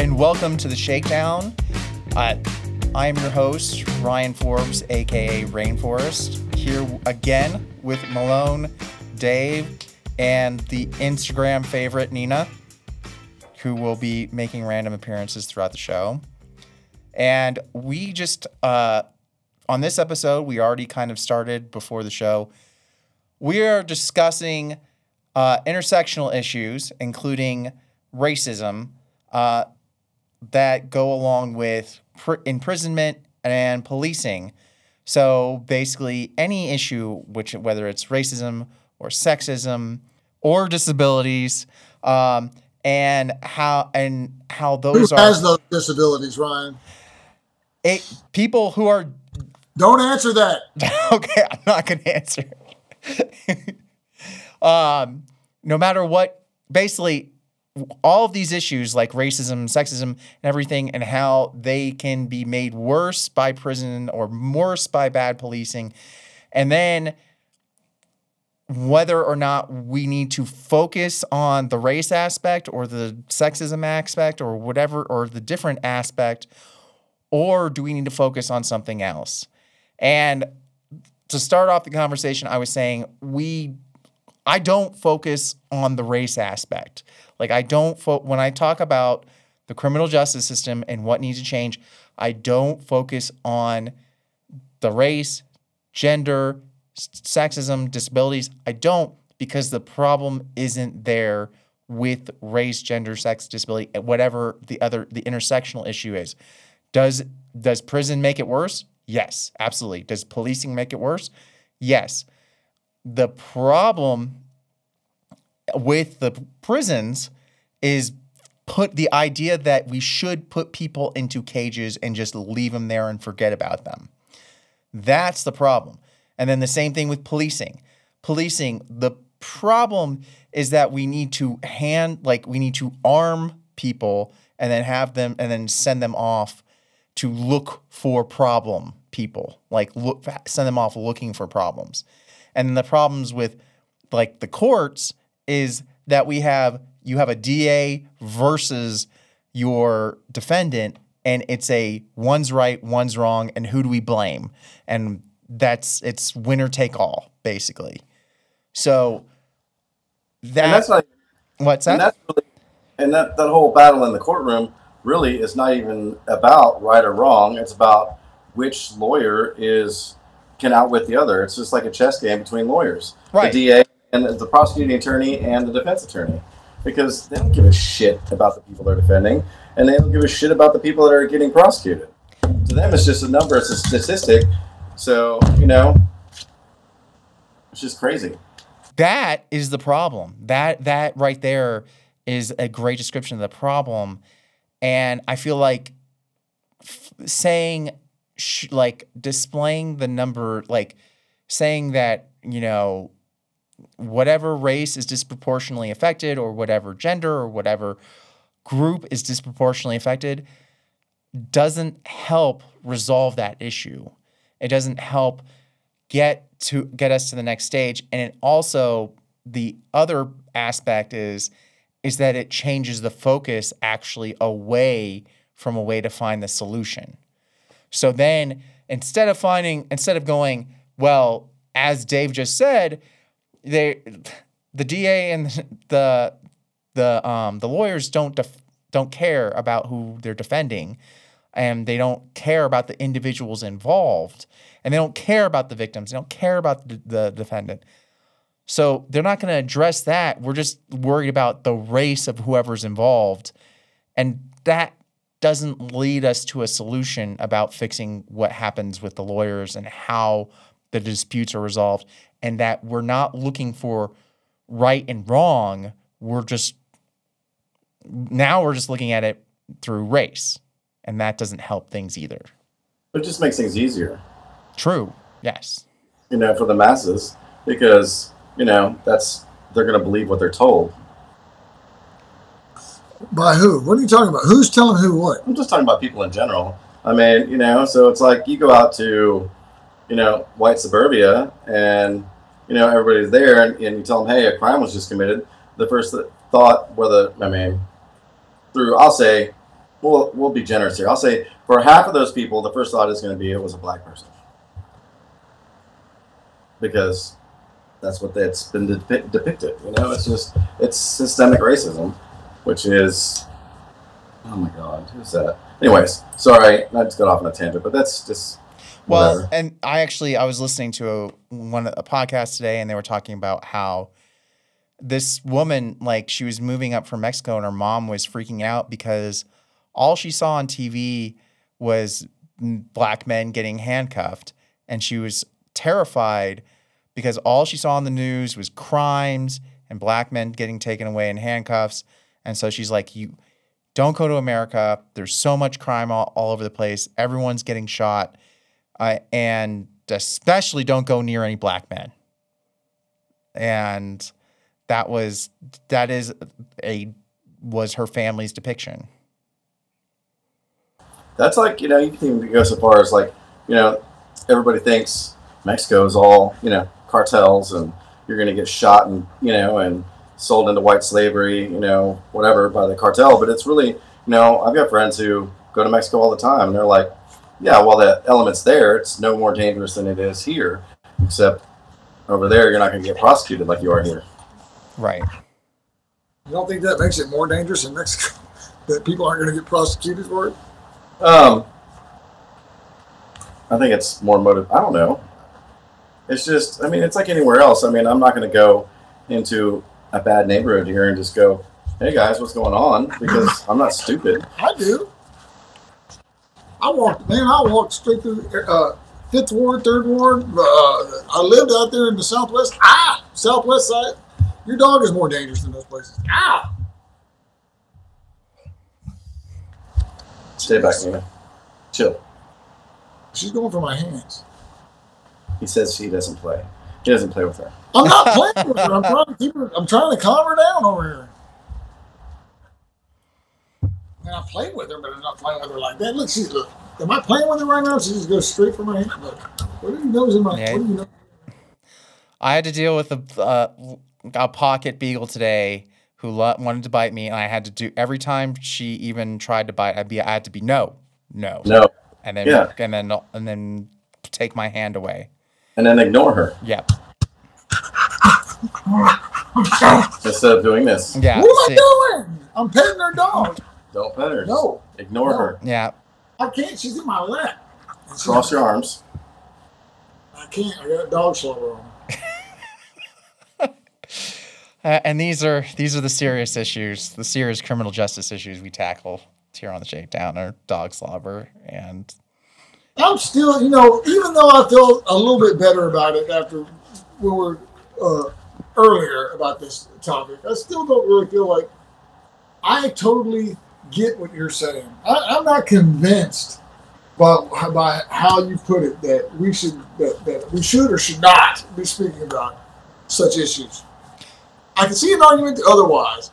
and welcome to the Shakedown. I'm your host, Ryan Forbes, aka Rainforest, here again with Malone, Dave, and the Instagram favorite, Nina, who will be making random appearances throughout the show. And we just, on this episode, we already kind of started before the show. We are discussing intersectional issues, including racism, that go along with imprisonment and policing. So basically any issue, whether it's racism or sexism or disabilities, and how those Who has those disabilities, Ryan? People who are... Don't answer that. Okay, I'm not going to answer. No matter what, basically, all of these issues like racism, sexism, and everything, and how they can be made worse by prison or worse by bad policing, and then whether or not we need to focus on the race aspect or the sexism aspect or whatever, or the different aspect, or do we need to focus on something else? And to start off the conversation, I was saying I don't focus on the race aspect. Like when I talk about the criminal justice system and what needs to change, I don't focus on the race, gender, sexism, disabilities. I don't, because the problem isn't there with race, gender, sex, disability, whatever the intersectional issue is. Does prison make it worse? Yes, absolutely. Does policing make it worse? Yes. The problem with the prisons is the idea that we should put people into cages and just leave them there and forget about them. That's the problem. And then the same thing with policing. The problem is that we need to arm people and then send them off to look for problem people, send them off looking for problems. And the problems with the courts is that you have a DA versus your defendant, and it's one's right, one's wrong, and who do we blame? And it's winner take all, basically. So what's that? And that whole battle in the courtroom really is not even about right or wrong. It's about which lawyer can outwit the other. It's just like a chess game between lawyers. Right. The DA and the prosecuting attorney and the defense attorney. Because they don't give a shit about the people they're defending, and they don't give a shit about the people that are getting prosecuted. To them, it's just a number, it's a statistic. So, it's just crazy. That is the problem. That right there is a great description of the problem. And I feel like displaying the number, saying that, whatever race is disproportionately affected, or whatever gender or whatever group is disproportionately affected, doesn't help resolve that issue. It doesn't help get us to the next stage. And it also, the other aspect is that it changes the focus actually away from a way to find the solution. So then instead of going, well, as Dave just said, the DA and the lawyers don't care about who they're defending, and they don't care about the individuals involved, and they don't care about the victims. They don't care about the defendant. So they're not going to address that. We're just worried about the race of whoever's involved, and that doesn't lead us to a solution about fixing what happens with the lawyers and how the disputes are resolved. And that we're not looking for right and wrong. We're just looking at it through race. And that doesn't help things either. It just makes things easier. True. Yes. For the masses, because, they're going to believe what they're told. By who? What are you talking about? Who's telling who what? I'm just talking about people in general. I mean, so it's like you go out to, white suburbia, and, everybody's there, and you tell them, hey, a crime was just committed. The first thought, I'll say we'll be generous here. I'll say for half of those people, the first thought is going to be it was a black person, because that's what that's been depicted. You know, it's systemic racism, which is, oh my God, who's that? Anyways, sorry, I just got off on a tangent, but that's just whatever. Well, and I was listening to a podcast today, and they were talking about how this woman, like, she was moving up from Mexico, and her mom was freaking out because all she saw on TV was black men getting handcuffed, and she was terrified because all she saw on the news was crimes and black men getting taken away in handcuffs. And so she's like, you don't go to America. There's so much crime all over the place. Everyone's getting shot. And especially don't go near any black men. And that was her family's depiction. That's like, you know, you can even go so far as like, you know, everybody thinks Mexico is all, you know, cartels and you're going to get shot and, you know, and sold into white slavery, you know, whatever, by the cartel. But it's really, you know, I've got friends who go to Mexico all the time, and they're like, yeah, well, the element's there. It's no more dangerous than it is here, except over there, you're not going to get prosecuted like you are here. Right. You don't think that makes it more dangerous in Mexico? That people aren't going to get prosecuted for it? I think it's more motive. I don't know. It's just, I mean, it's like anywhere else. I mean, I'm not going to go into a bad neighborhood here and just go, hey guys, what's going on? Because I'm not stupid. I do. I walked straight through 5th Ward, 3rd Ward. I lived out there in the southwest side. Your dog is more dangerous than those places. Ah! Stay back, man. Chill. She's going for my hands. He says he doesn't play. He doesn't play with her. I'm not playing with her. I'm trying to keep her. I'm trying to calm her down over here. And I play with her, but I'm not playing with her like that. Look. Am I playing with her right now? She just goes straight for my hand. Look, what do you know is in my? Yeah. What do you know? I had to deal with a pocket beagle today who wanted to bite me, and I had to do every time she even tried to bite. I had to be no, and then take my hand away, and then ignore her. Yep. Instead of doing this. Yeah. What am I doing? I'm petting her dog. Don't pet her. No. Ignore her. Yeah. I can't. She's in my lap. Cross your arms. I can't. I got a dog slobber on. And these are the serious issues, the serious criminal justice issues we tackle here on the Shakedown are dog slobber. And I'm still, you know, even though I feel a little bit better about it after we were earlier about this topic, I still don't really feel like I totally get what you're saying. I'm not convinced by how you put it that we should or should not be speaking about such issues. I can see an argument otherwise.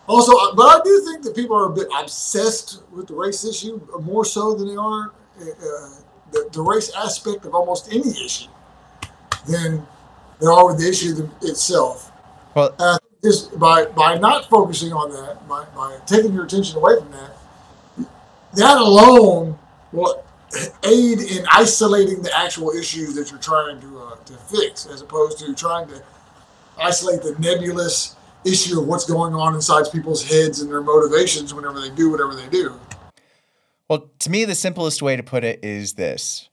Also, but I do think that people are a bit obsessed with the race issue more so than they are the race aspect of almost any issue than they are with the issue itself. well, Just by not focusing on that, by taking your attention away from that alone will aid in isolating the actual issues that you're trying to fix, as opposed to trying to isolate the nebulous issue of what's going on inside people's heads and their motivations whenever they do whatever they do. Well, to me, the simplest way to put it is this.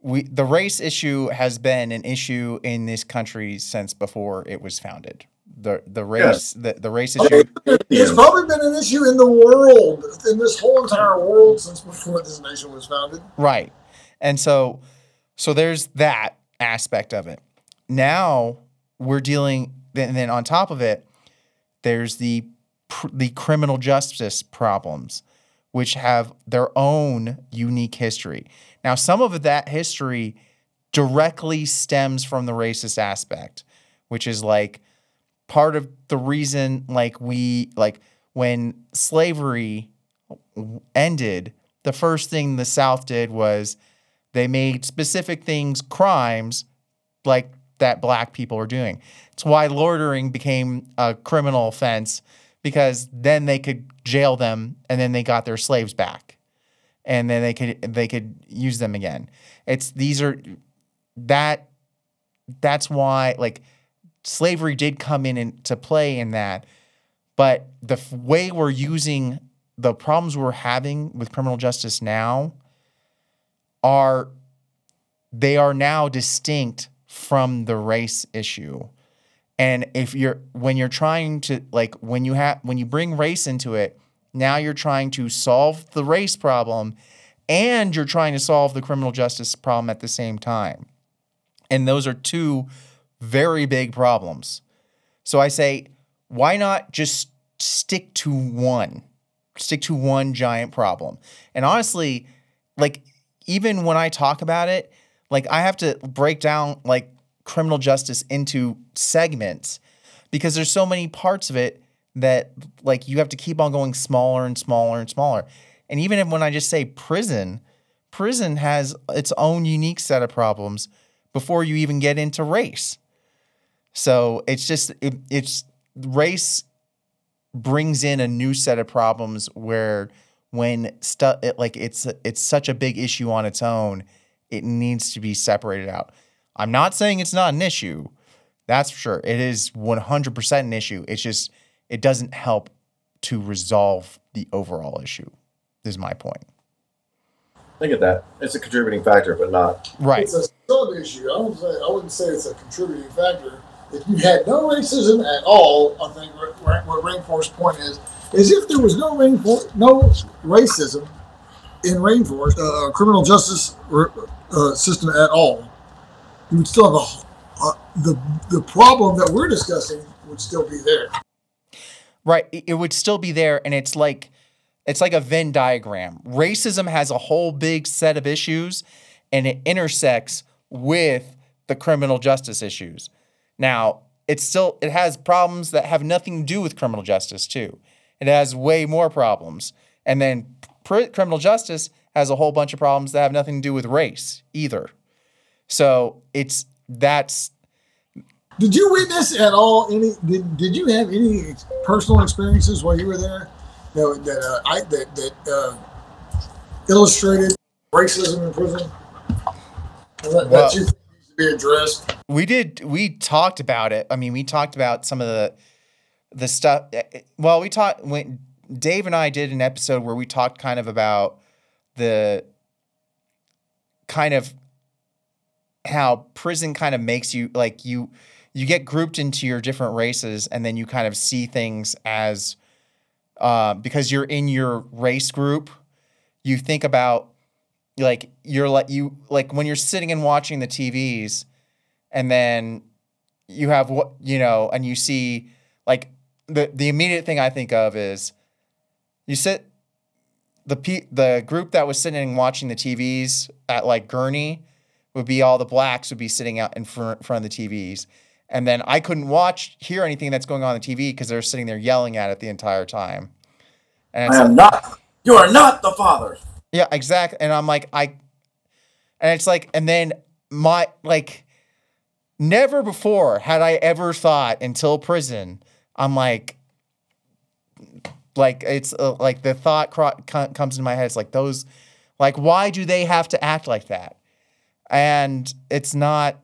The race issue has been an issue in this country since before it was founded. The race issue. It's probably been an issue in the world, in this whole entire world since before this nation was founded. Right. And so there's that aspect of it. Now we're dealing, and then on top of it, there's the criminal justice problems, which have their own unique history. Now, some of that history directly stems from the racist aspect, which is like part of the reason, when slavery ended, the first thing the South did was they made specific things crimes that black people are doing. It's why loitering became a criminal offense, because then they could jail them and then they got their slaves back. And then they could use them again. That's why, like, slavery did come into play in that. But the way we're using the problems we're having with criminal justice now are now distinct from the race issue. And when you bring race into it, now you're trying to solve the race problem and you're trying to solve the criminal justice problem at the same time. And those are two very big problems. So I say, why not just stick to one giant problem? And honestly, like, even when I talk about it, like, I have to break down, like, criminal justice into segments because there's so many parts of it that, like, you have to keep on going smaller and smaller and smaller. And even when I just say prison has its own unique set of problems before you even get into race. So it's race brings in a new set of problems where it's such a big issue on its own, it needs to be separated out. I'm not saying it's not an issue. That's for sure. It is 100% an issue. It's just, it doesn't help to resolve the overall issue, is my point. I get that. It's a contributing factor, but not. Right. It's a sub-issue. I wouldn't say it's a contributing factor. If you had no racism at all, I think what Rainforest's point is if there was no racism in Rainforest, criminal justice system at all, you would still have the problem that we're discussing would still be there. Right. It would still be there, and it's like a Venn diagram. Racism has a whole big set of issues, and it intersects with the criminal justice issues. Now, it has problems that have nothing to do with criminal justice, too. It has way more problems. And then criminal justice has a whole bunch of problems that have nothing to do with race, either. So that's... Did you witness at all did you have any personal experiences while you were there that illustrated racism in prison? That you think needs to be addressed? We talked about it. I mean, we talked about some of the stuff. Well, when Dave and I did an episode where we talked kind of about the kind of how prison kind of makes you, like, you get grouped into your different races, and then you kind of see things as, because you're in your race group, you think about, like, when you're sitting and watching the TVs, and then you have and you see, like, the immediate thing I think of is the group that was sitting and watching the TVs at, like, Gurney would be all the blacks would be sitting out in front of the TVs. And then I couldn't hear anything that's going on the TV because they're sitting there yelling at it the entire time. And You are not the father. Yeah, exactly. And I'm like, and then never before had I ever thought until prison, I'm like it's like the thought comes in my head. It's like those, like, why do they have to act like that? And it's not,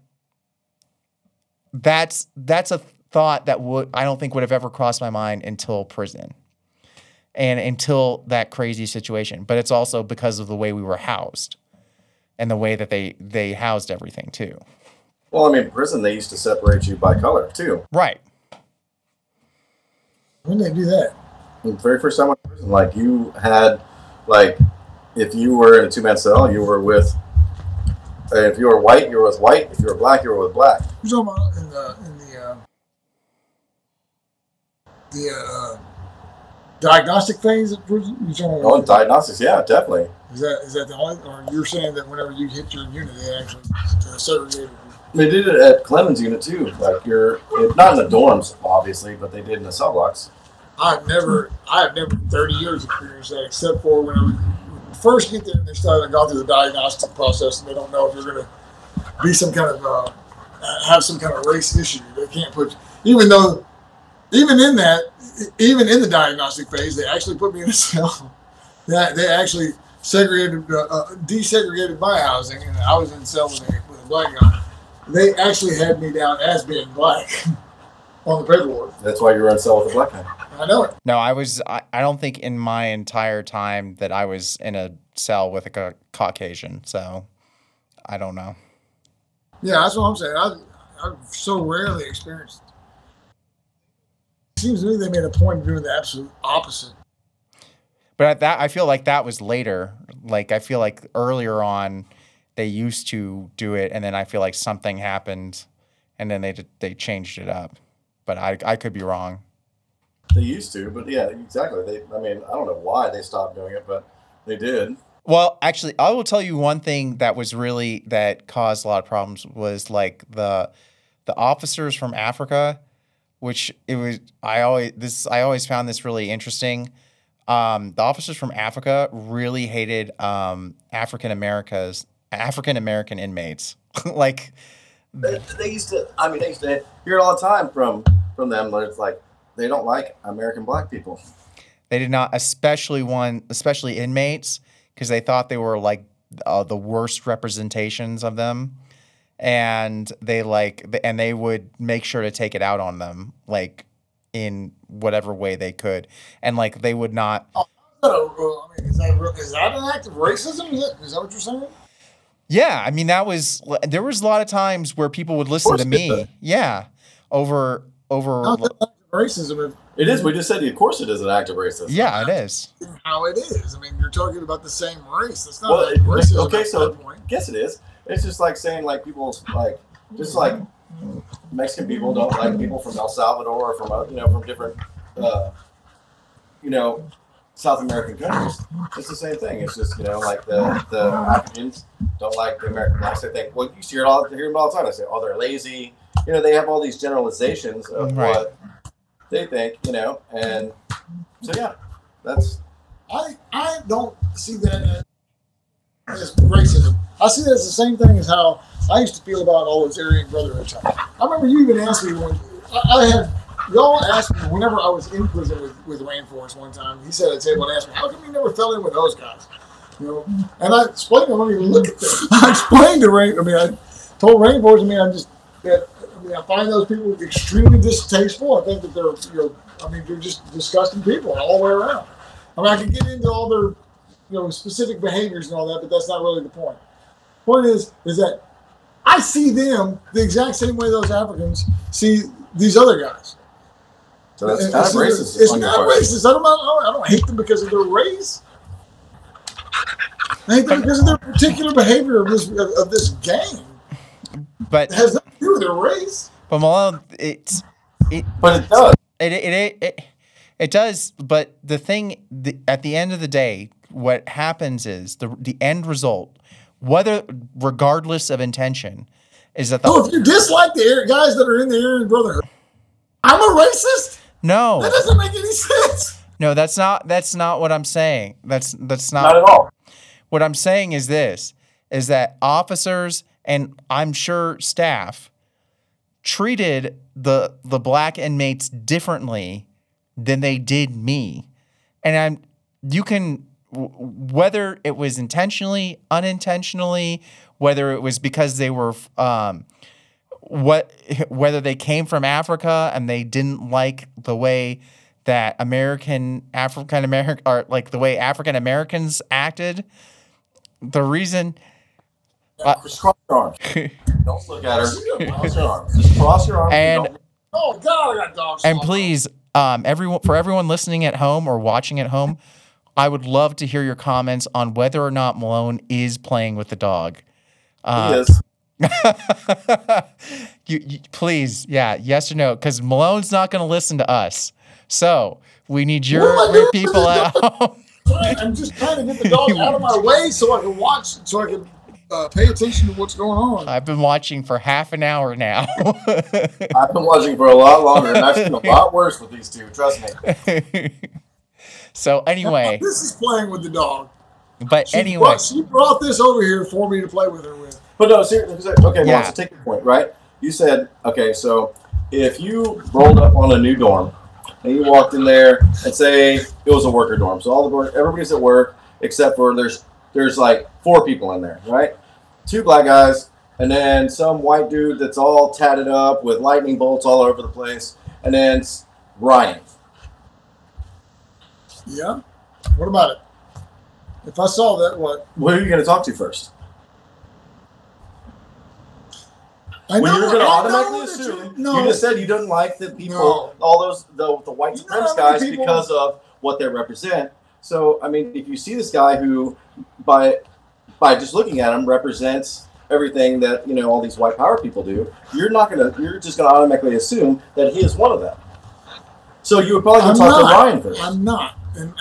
that's a thought that I don't think would have ever crossed my mind until prison and until that crazy situation. But it's also because of the way we were housed and the way that they housed everything too. Well, I mean, prison, they used to separate you by color too. Right. When did they do that? The very first time I went to prison, like, you had, like, if you were in a two-man cell, you were with, if you were white, you were with white. If you were black, you were with black. You're talking about in the diagnostic phase of prison? Diagnostics, yeah, definitely. Is that the only, or you're saying that whenever you hit your unit, they actually segregated you? They did it at Clemens unit too. Like, not in the dorms, obviously, but they did in the cell blocks. I have never in 30 years experienced that, except for when I first get there and they started going through the diagnostic process, and they don't know if you're going to be some kind of have some kind of race issue. They can't put, even though even in the diagnostic phase, they actually put me in a cell. They actually desegregated my housing, and I was in a cell with a black guy. They actually had me down as being black on the paperwork. That's why you were in a cell with a black guy. I know it. No, I don't think in my entire time that I was in a cell with a Caucasian, so I don't know. Yeah, that's what I'm saying. I've so rarely experienced it. It seems to me they made a point of doing the absolute opposite. But I feel like that was later. Like, I feel like earlier on they used to do it, and then I feel like something happened, and then they changed it up. But I could be wrong. They used to, but yeah, exactly. I don't know why they stopped doing it, but they did. Well, actually, I will tell you one thing that caused a lot of problems was like the officers from Africa, which I always found this really interesting. The officers from Africa really hated African American inmates. Like they used to hear it all the time from them, but it's like they don't like American black people. They did not, especially inmates, because they thought they were like the worst representations of them, and they would make sure to take it out on them, like in whatever way they could, and like they would not. Is that an act of racism? Is that what you're saying? Yeah, I mean there was a lot of times where people would listen to me. Yeah, over. Racism. It is. We just said, of course, it is an act of racism. Yeah, it is. How it is. I mean, you're talking about the same race. That's not racism. Okay, so I guess it is. It's just like saying like people like just like Mexican people don't like people from El Salvador or from different South American countries. It's the same thing. It's just like the Africans don't like the American blacks. They think, well, you hear them all the time. I say, oh, they're lazy. They have all these generalizations of what they think, and so yeah, that's. I don't see that as racism. I see that as the same thing as how I used to feel about all those Aryan Brotherhood stuff. I remember you even asked me when y'all asked me whenever I was in prison with Rainforest one time. He said at the table and asked me, "How come you never fell in with those guys?" And I explained to him, I don't even look at them. I explained to I told Rainforest, I find those people extremely distasteful. I think that they're just disgusting people all the way around. I can get into all their, specific behaviors and all that, but that's not really the point. The point is that I see them the exact same way those Africans see these other guys. So that's kind of racist. It's not racist. I don't hate them because of their race. I hate them because of their particular behavior of this gang. But it has nothing to do with their race. But Malone, but it does. It does. But the thing, at the end of the day, what happens is the end result, regardless of intention, is that if you dislike the guys that are in the Aryan Brotherhood, I'm a racist? No, that doesn't make any sense. No, that's not what I'm saying. That's not at all. What I'm saying is that officers and I'm sure staff treated the black inmates differently than they did me. And you can, whether it was intentionally, unintentionally, whether it was because they were whether they came from Africa and they didn't like the way that African Americans acted. The reason. Just cross your arms. Don't look at her. Cross your arms. Just cross your arms. And oh God, I got dogs. And please, everyone listening at home or watching at home, I would love to hear your comments on whether or not Malone is playing with the dog. He is. you please, yes or no, because Malone's not going to listen to us. So we need your people at home. I'm just trying to get the dog out of my way so I can watch, so I can pay attention to what's going on. I've been watching for half an hour now. I've been watching for a lot longer, and I've seen a lot worse with these two. Trust me. So anyway, this is playing with the dog. But she brought this over here for me to play with her with. But no, seriously. Okay, well, so take your point, right? You said, okay, so if you rolled up on a new dorm and you walked in there and say it was a worker dorm. So everybody's at work except for there's like 4 people in there, right? 2 black guys, and then some white dude that's all tatted up with lightning bolts all over the place, and then Ryan. Yeah. What about it? If I saw that, what? What are you going to talk to first? I know, well, you're going to automatically you assume. You just said you don't like the people, all those the white supremacist guys because of what they represent. So, I mean, if you see this guy who, by just looking at him, represents everything that all these white power people do, you're just gonna automatically assume that he is one of them. So you would probably talk to Ryan first. I'm not, and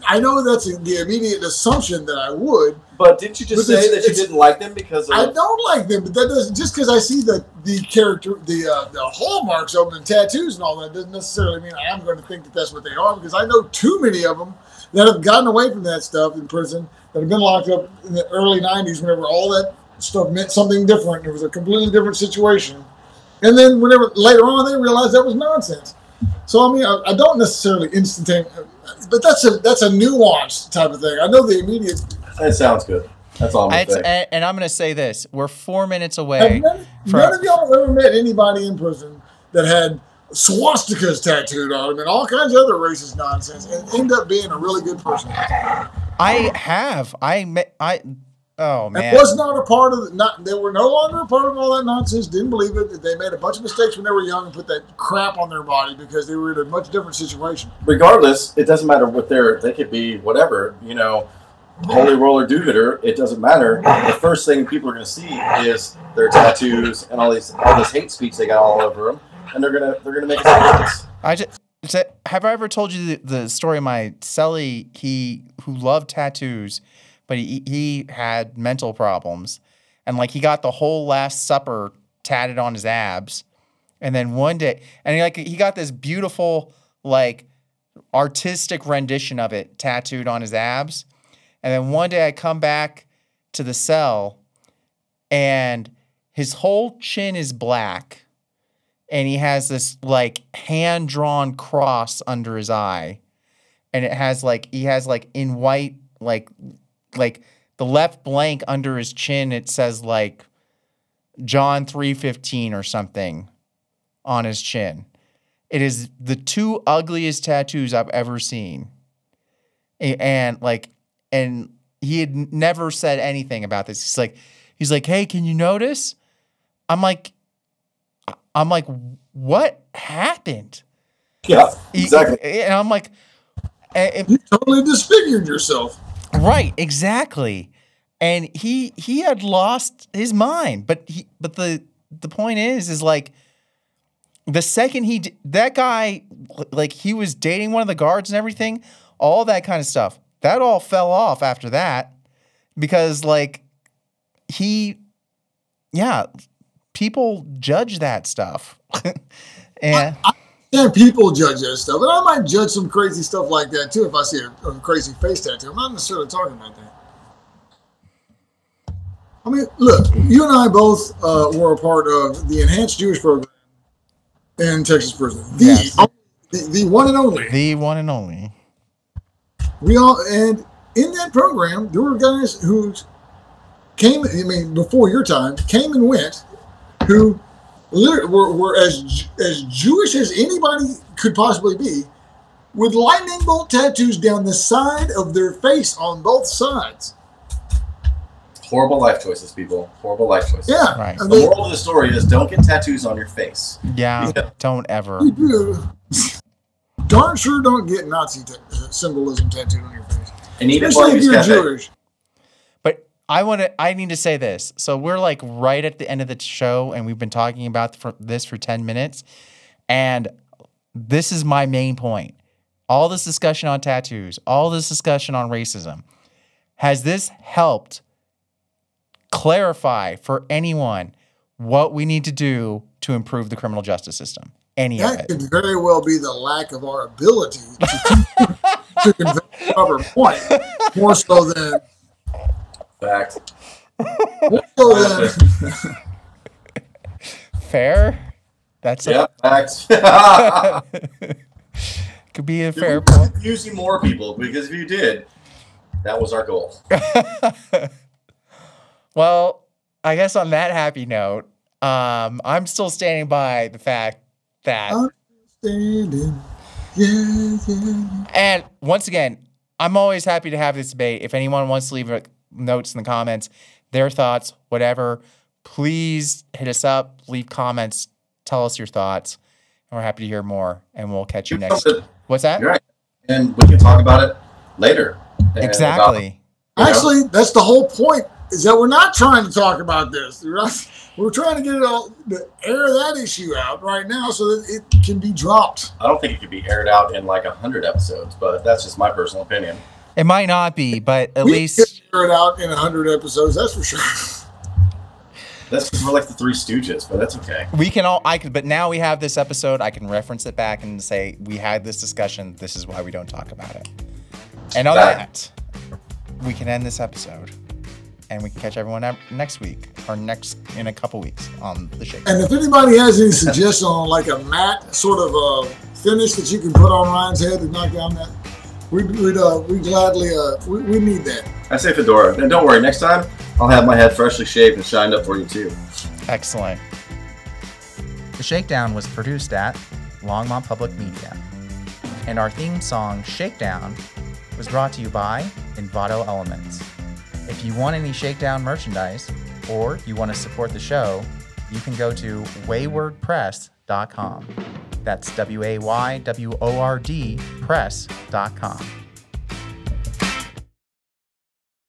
I know that's the immediate assumption that I would. But didn't you just say that you didn't like them because of... I don't like them, but that doesn't, just because I see the character, the hallmarks of them and tattoos and all that doesn't necessarily mean I'm going to think that that's what they are, because I know too many of them that have gotten away from that stuff in prison, that have been locked up in the early 90s whenever all that stuff meant something different. It was a completely different situation. And then whenever later on they realized that was nonsense. So, I mean, I don't necessarily instantaneously, but that's a nuanced type of thing. I know the immediate... That sounds good. That's all I'm going to say. And I'm going to say this. We're 4 minutes away. None of y'all ever met anybody in prison that had swastikas tattooed on them and all kinds of other racist nonsense and end up being a really good person. I have. Oh, man. It was not a part of they were no longer a part of all that nonsense, didn't believe it. They made a bunch of mistakes when they were young and put that crap on their body because they were in a much different situation. Regardless, it doesn't matter what they could be whatever, holy roller do-gooder, it doesn't matter. The first thing people are going to see is their tattoos and all this hate speech they got all over them, and they're gonna make it this. Have I ever told you the story of my cellie? Who loved tattoos, but he had mental problems, and like he got the whole Last Supper tatted on his abs, and then one day, and he got this beautiful like artistic rendition of it tattooed on his abs. And then one day I come back to the cell and his whole chin is black and he has this like hand-drawn cross under his eye. And he has in white, like the left blank under his chin, it says like John 3:15 or something on his chin. It is the 2 ugliest tattoos I've ever seen. And he had never said anything about this. He's like, hey, can you notice? I'm like, what happened? Yeah, exactly. And I'm like, you totally disfigured yourself. Right, exactly. And he had lost his mind. But the point is like, the second that guy, like he was dating one of the guards and everything, all that kind of stuff. That all fell off after that because, like, people judge that stuff. And people judge that stuff. And I might judge some crazy stuff like that, too, if I see a crazy face tattoo. I'm not necessarily talking about that. I mean, look, you and I both were a part of the Enhanced Jewish Program in Texas prison. The one and only. The one and only. And in that program, there were guys who came, before your time, came and went, who were as Jewish as anybody could possibly be, with lightning bolt tattoos down the side of their face on both sides. Horrible life choices, people. Horrible life choices. Yeah. Right. The moral of the story is don't get tattoos on your face. Yeah. Don't ever. You do. Darn sure don't get Nazi symbolism tattooed on your face. And even especially if you're Jewish. But I need to say this. So we're like right at the end of the show, and we've been talking about this for 10 minutes. And this is my main point. All this discussion on tattoos, all this discussion on racism, has this helped clarify for anyone what we need to do to improve the criminal justice system? That could very well be the lack of our ability to convey a proper point, more so than fact. Fair. That's facts. Could be a fair point. Confusing more people, because if you did, that was our goal. Well, I guess on that happy note, I'm still standing by the fact that. And once again, I'm always happy to have this debate. If anyone wants to leave notes in the comments, their thoughts, whatever, please hit us up, leave comments, tell us your thoughts, and we're happy to hear more. And we'll catch you next. What's that? You're right. And we can talk about it later. Exactly. Actually, that's the whole point. Is that we're not trying to talk about this. We're trying to get it all, to air that issue out right now so that it can be dropped. I don't think it could be aired out in like 100 episodes, but that's just my personal opinion. It might not be, but at We least can air it out in 100 episodes. That's for sure. That's because we're like the Three Stooges, but that's okay. we can all. But now we have this episode. I can reference it back and say we had this discussion. This is why we don't talk about it. And on that, we can end this episode. And we can catch everyone next week or in a couple weeks on the Shakedown. And if anybody has any suggestion on like a matte sort of finish that you can put on Ryan's head to knock down that, we gladly we need that. I say fedora. And don't worry, next time I'll have my head freshly shaved and shined up for you too. Excellent. The Shakedown was produced at Longmont Public Media. And our theme song, Shakedown, was brought to you by Envato Elements. If you want any Shakedown merchandise, or you want to support the show, you can go to waywordpress.com. That's WAYWORD press.com.